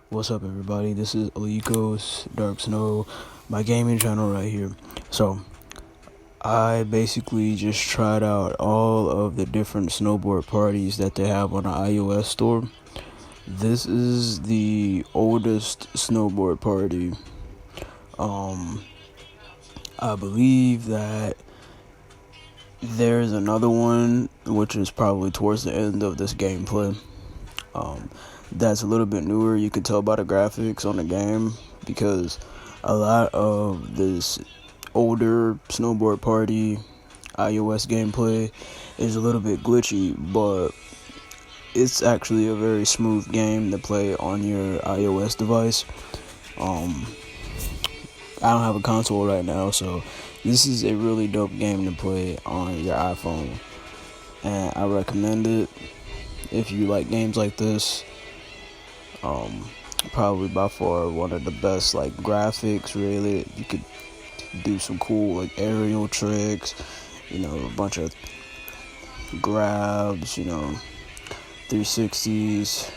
What's up, everybody? This is Alikos Dark Snow, my gaming channel right here. So, I basically just tried out all of the different snowboard parties that they have on the iOS store. This is the oldest snowboard party. I believe that there's another one, which is probably towards the end of this gameplay. That's a little bit newer. You can tell by the graphics on the game because a lot of this older snowboard party iOS gameplay is a little bit glitchy, but it's actually a very smooth game to play on your iOS device. I don't have a console right now, so this is a really dope game to play on your iPhone, and I recommend it if you like games like this. Probably by far one of the best graphics. Really, you could do some cool aerial tricks, a bunch of grabs, 360s,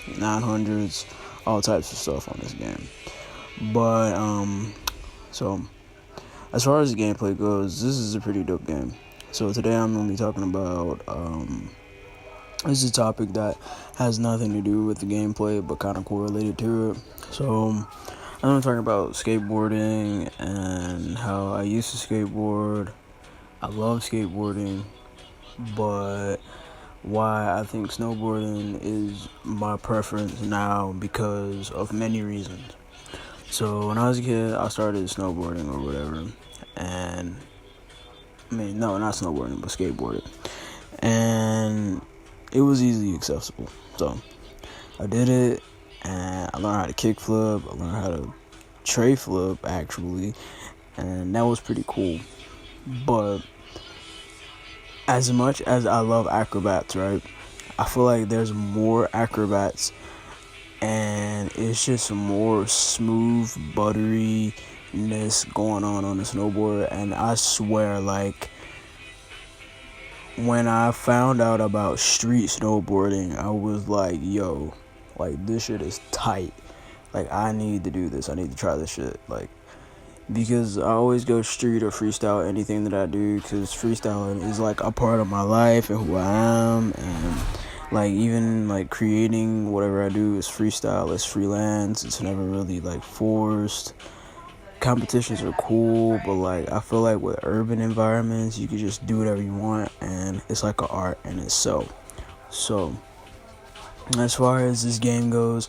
900s, all types of stuff on this game. But so as far as the gameplay goes, this is a pretty dope game. So today I'm gonna be talking about this is a topic that has nothing to do with the gameplay, but kind of correlated to it. So, I'm going to talk about skateboarding and how I used to skateboard. I love skateboarding, but why I think snowboarding is my preference now because of many reasons. So, when I was a kid, I started snowboarding or whatever, and no, not snowboarding, but skateboarding. And it was easily accessible. So I did it, and I learned how to kickflip. I learned how to tray flip, actually, and that was pretty cool. But as much as I love acrobats, right, I feel like there's more acrobats, and it's just more smooth butteriness going on the snowboard. And I swear, when I found out about street snowboarding, I was like, yo, this shit is tight. I need to do this. I need to try this shit. Because I always go street or freestyle anything that I do, because freestyling is a part of my life and who I am. And even creating whatever I do is freestyle, it's freelance, it's never really forced. Competitions are cool, but I feel with urban environments you can just do whatever you want, and it's like an art in itself. So as far as this game goes,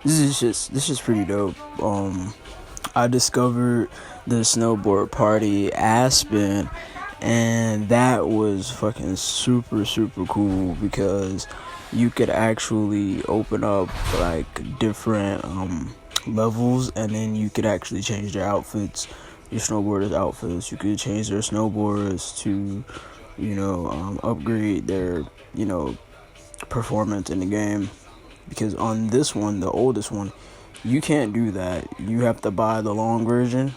this is pretty dope. I discovered the snowboard party Aspen, and that was fucking super cool because you could actually open up different levels, and then you could actually change their outfits, your snowboarders' outfits. You could change their snowboards to, upgrade their, performance in the game. Because on this one, the oldest one, you can't do that. You have to buy the long version,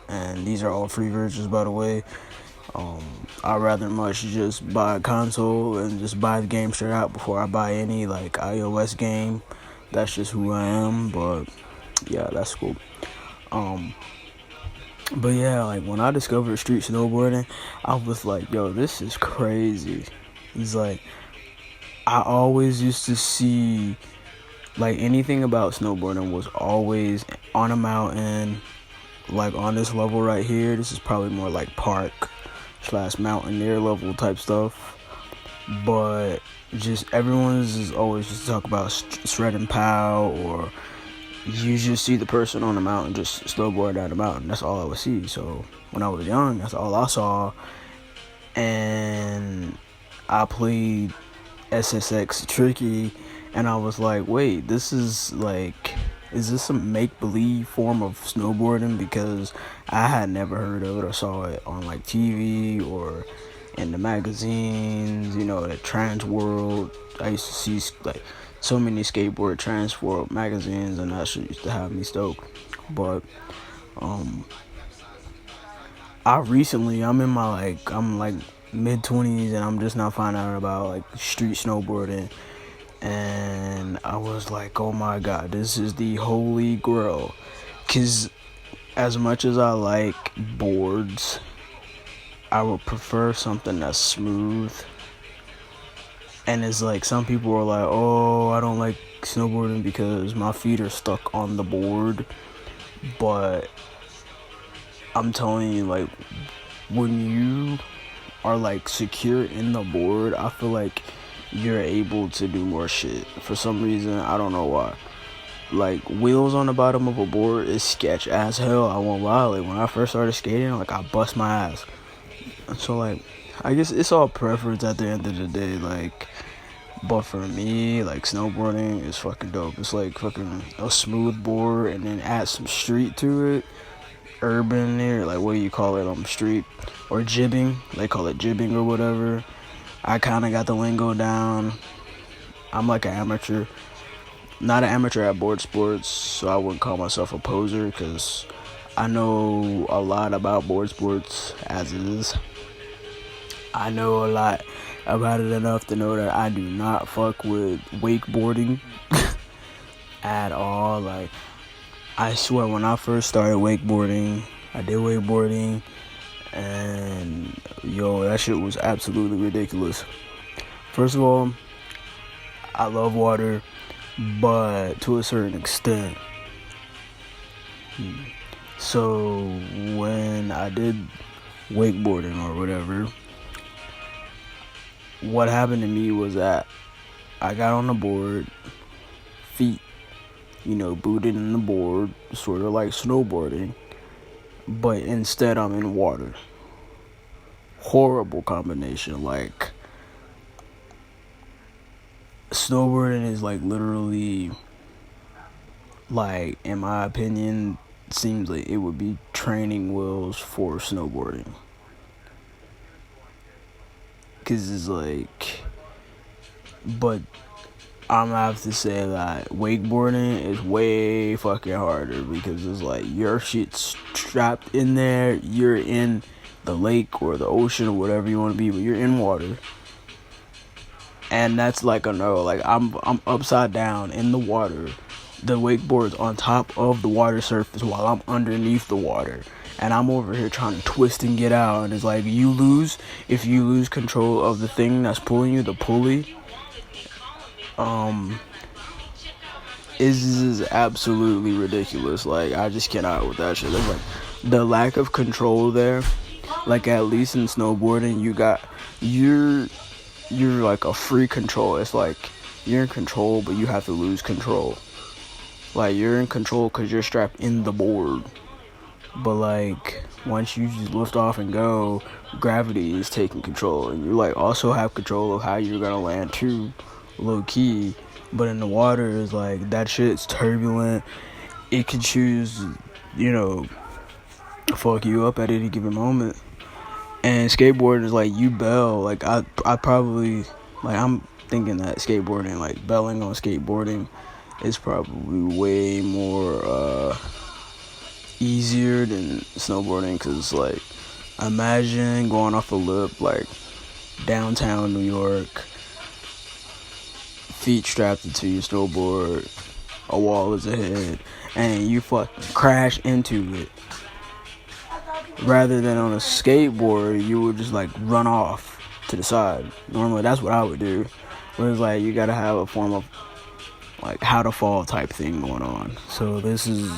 and these are all free versions, by the way. I'd rather much just buy a console and just buy the game straight out before I buy any iOS game. That's just who I am, but yeah, that's cool. But yeah, when I discovered street snowboarding, I was like, yo, this is crazy. It's I always used to see anything about snowboarding was always on a mountain, on this level right here. This is probably more park / mountaineer level type stuff, but just everyone's is always just talk about shred and pow, or you just see the person on the mountain just snowboard down the mountain. That's all I would see. So when I was young, that's all I saw. And I played SSX Tricky, and I was like, wait, this is is this some make-believe form of snowboarding? Because I had never heard of it or saw it on TV or in the magazines, the Trans World. I used to see so many skateboard Trans World magazines, and that shit used to have me stoked. But I'm in my I'm mid-20s, and I'm just now finding out about street snowboarding. and I was like, oh my god, this is the holy grail. Because as much as I like boards, I would prefer something that's smooth. And it's like, some people are like, oh, I don't like snowboarding because my feet are stuck on the board. But I'm telling you, like, when you are like secure in the board, I feel like you're able to do more shit. For some reason, I don't know why. Like, wheels on the bottom of a board is sketch as hell. I won't lie. Like, when I first started skating, like, I bust my ass. So, like, I guess it's all preference at the end of the day. Like, but for me, like, snowboarding is fucking dope. It's like fucking a smooth board and then add some street to it. Urban there, like, what do you call it? Street or jibbing. They call it jibbing or whatever. I kind of got the lingo down. I'm like an amateur. Not an amateur at board sports, so I wouldn't call myself a poser because I know a lot about board sports as it is. I know a lot about it enough to know that I do not fuck with wakeboarding at all. Like, I swear, when I first started wakeboarding, I did wakeboarding, and yo, that shit was absolutely ridiculous. First of all, I love water, but to a certain extent. So when I did wakeboarding or whatever, what happened to me was that I got on the board, feet, booted in the board, sort of like snowboarding, but instead I'm in water. Horrible combination. Like, snowboarding is like literally, like, in my opinion, seems like it would be training wheels for snowboarding. Cause it's like, but I'm gonna have to say that wakeboarding is way fucking harder because it's like your shit's trapped in there. You're in the lake or the ocean or whatever you want to be, but you're in water. And that's like a no. Like, I'm upside down in the water. The wakeboard's on top of the water surface while I'm underneath the water. And I'm over here trying to twist and get out. And it's like, if you lose control of the thing that's pulling you, the pulley, is absolutely ridiculous. Like, I just cannot with that shit. It's like the lack of control there. Like, at least in snowboarding, you're like a free control. It's like you're in control, but you have to lose control. Like, you're in control because you're strapped in the board. But, like, once you just lift off and go, gravity is taking control. And you, like, also have control of how you're going to land too, low-key. But in the water, it's like, that shit's turbulent. It can choose, fuck you up at any given moment. And skateboarding is like, you bail. Like, I probably, like, I'm thinking that skateboarding, like, bailing on skateboarding is probably way more, easier than snowboarding, because like, imagine going off a lip like downtown New York, feet strapped into your snowboard, a wall is ahead, and you fucking crash into it. Rather than on a skateboard, you would just like run off to the side. Normally that's what I would do. Whereas like, you gotta have a form of like how to fall type thing going on. So this is,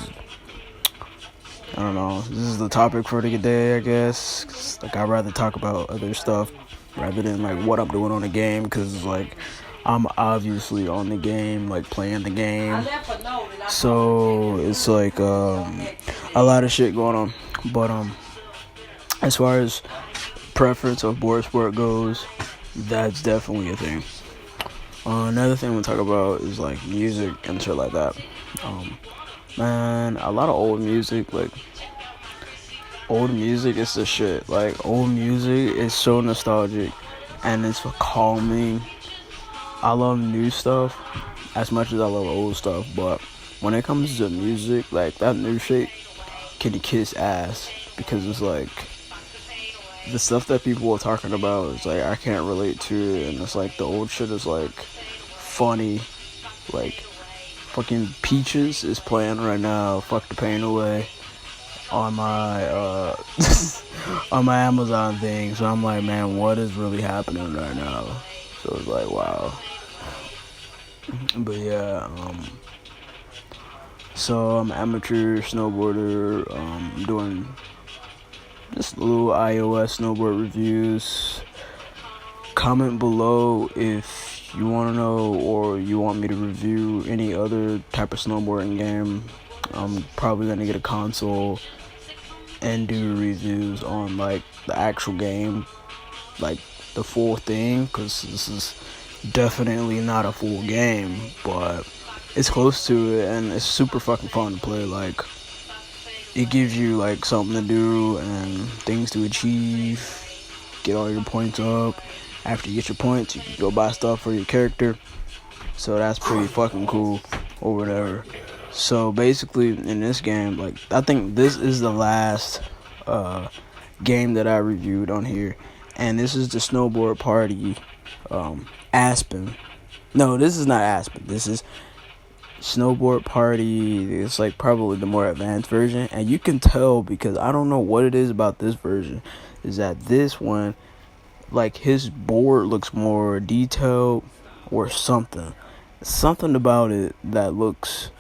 I don't know, this is the topic for the day, I guess. 'Cause, like, I'd rather talk about other stuff rather than like what I'm doing on the game, because like, I'm obviously on the game, like playing the game. So it's like a lot of shit going on. But as far as preference of board sport goes, that's definitely a thing. Another thing we'll talk about is like music and shit like that. Man, a lot of old music, like, old music is the shit. Like, old music is so nostalgic and it's calming. I love new stuff as much as I love old stuff, but when it comes to music, like, that new shit can kiss ass, because it's like, the stuff that people are talking about is like, I can't relate to it, and it's like, the old shit is like funny. Like, fucking Peaches is playing right now, Fuck the Pain Away, on my on my Amazon thing. So I'm like, man, what is really happening right now? So it's like, wow. But yeah, so I'm an amateur snowboarder, doing just little iOS snowboard reviews. Comment below if you want to know or you want me to review any other type of snowboarding game. I'm probably going to get a console and do reviews on like the actual game, like the full thing, because this is definitely not a full game, but it's close to it and it's super fucking fun to play. Like, it gives you like something to do and things to achieve, get all your points up. After you get your points, you can go buy stuff for your character. So that's pretty fucking cool or whatever. So basically in this game, like, I think this is the last game that I reviewed on here. And this is the Snowboard Party Aspen. No, this is not Aspen. This is Snowboard Party. It's like probably the more advanced version. And you can tell, because I don't know what it is about this version, is that this one, like, his board looks more detailed or something about it that looks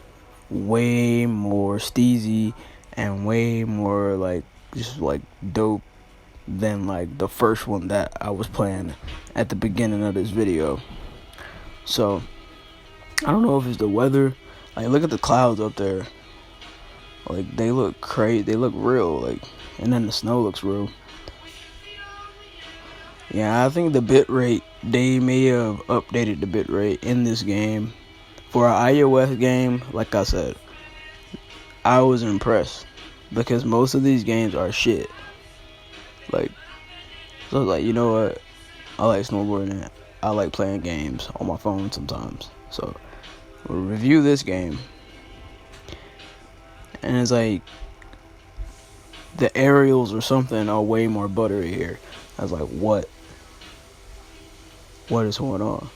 way more steezy and way more like just like dope than like the first one that I was playing at the beginning of this video. So I don't know if it's the weather. Like, look at the clouds up there, like they look crazy, they look real, like, and then the snow looks real. Yeah, I think the bitrate, they may have updated the bitrate in this game. For an iOS game, like I said, I was impressed, because most of these games are shit. Like, so like, you know what? I like snowboarding. I like playing games on my phone sometimes. So we'll review this game. And it's like, the aerials or something are way more buttery here. I was like, what? What is going on?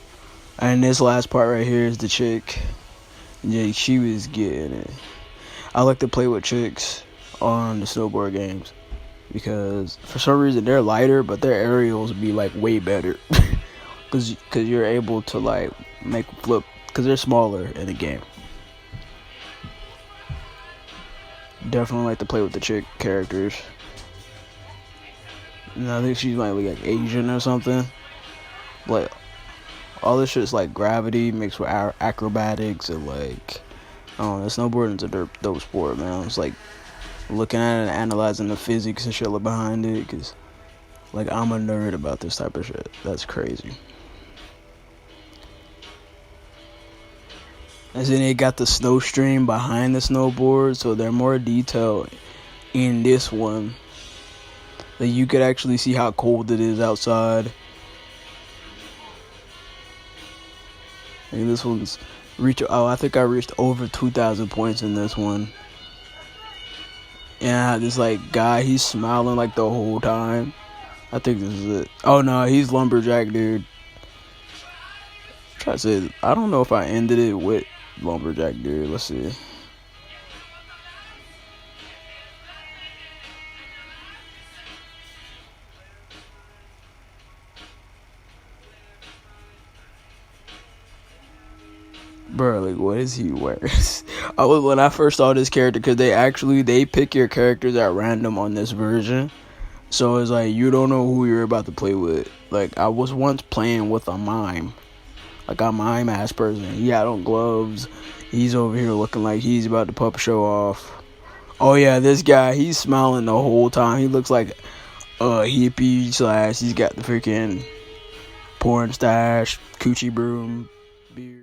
And this last part right here is the chick. Yeah, she was getting it. I like to play with chicks on the snowboard games, because for some reason they're lighter, but their aerials be like way better. Cause you're able to like make a flip, because they're smaller in the game. Definitely like to play with the chick characters. And I think she's like Asian or something. Like, all this shit's like gravity mixed with acrobatics, and like, I don't know, snowboarding's a dope sport, man. It's like looking at it and analyzing the physics and shit behind it, because like, I'm a nerd about this type of shit. That's crazy. And then they got the snow stream behind the snowboard, so they're more detailed in this one. Like, you could actually see how cold it is outside. And this one's I think I reached over 2,000 points in this one. And I had this like guy, he's smiling like the whole time. I think this is it. Oh no, he's Lumberjack Dude. Try to say, I don't know if I ended it with Lumberjack Dude. Let's see. Bro, like, what is he wearing? When I first saw this character, because they pick your characters at random on this version. So it's like, you don't know who you're about to play with. Like, I was once playing with a mime. Like, a mime ass person. He had on gloves. He's over here looking like he's about to puppet show off. Oh yeah, this guy, he's smiling the whole time. He looks like a hippie / he's got the freaking porn stash, coochie broom, beard.